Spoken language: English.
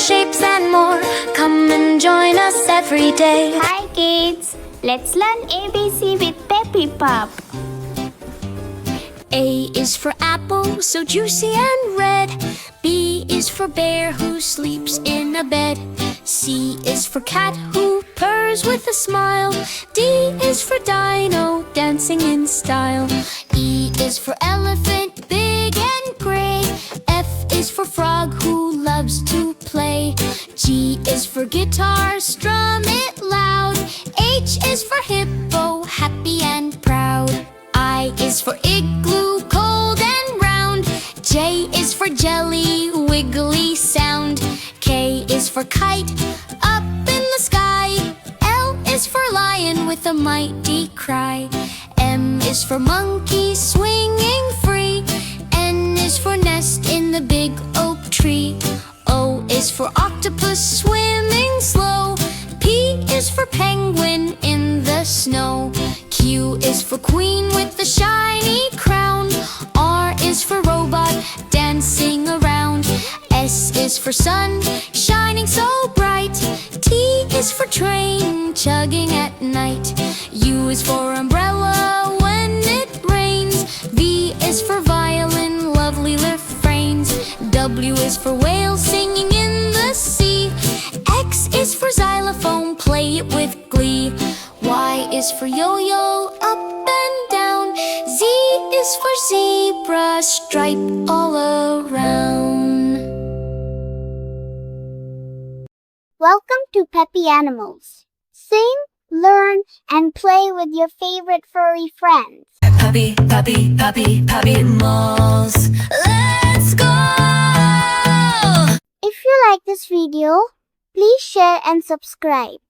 shapes and more. Come and join us every day. Hi kids, let's learn ABC with Peppy Pup. A is for apple, so juicy and red. B is for bear who sleeps in a bed. C is for cat who purrs with a smile. D is for dino, dancing in style. E is for elephant, big and gray. F is for frog who loves to play. G is for guitar, strum it loud. H is for hippo, happy and proud. I is for igloo, cold and round. J is for jelly, wiggly sound. K is for kite, up in the sky. L is for lion with a mighty cry. M is for monkey, swinging free. N is for nest in the big oak tree. O is for octopus, swimming slow. P is for penguin in the snow. Q is for queen with the shiny crown. R is for robot, dancing around. S is for sun, shining so bright. T is for train, chugging at night. U is for umbrella when it rains. V is for violin, lovely refrains. W is for whale, singing in the sea. X is for xylophone, play it with glee. Y is for yo-yo, up and down. Z is for zebra, striped all around. Welcome to Peppy Animals. Sing, learn, and play with your favorite furry friends. Puppy, puppy, puppy, puppy animals. Let's go! If you like this video, please share and subscribe.